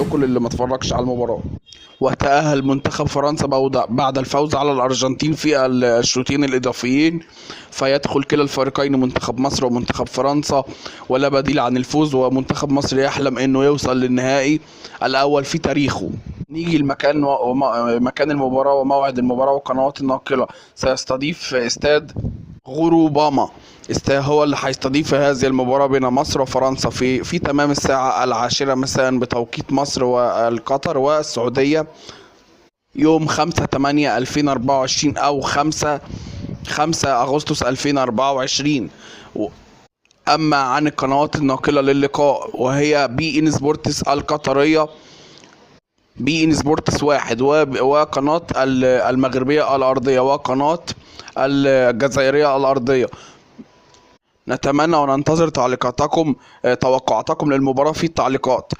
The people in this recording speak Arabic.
لكم للي ما اتفرجش على المباراة. وتأهل منتخب فرنسا بعد الفوز على الأرجنتين في الشوطين الإضافيين، فيدخل كلا الفريقين منتخب مصر ومنتخب فرنسا ولا بديل عن الفوز، ومنتخب مصر يحلم إنه يوصل للنهائي الأول في تاريخه. نيجي المكان مكان المباراة وموعد المباراة. وقنوات الناقلة سيستضيف استاد غروباما، هو اللي هيستضيف هذه المباراة بين مصر وفرنسا في تمام الساعة 10 مساء بتوقيت مصر والقطر والسعودية، يوم 5/8/2024 أو 5 أغسطس 2024. أما عن القنوات الناقلة للقاء وهي بي إن سبورتس القطرية، بي إن سبورتس 1، وقناة المغربية الأرضية، وقناة الجزائرية الأرضية. نتمنى وننتظر توقعاتكم للمباراة في التعليقات.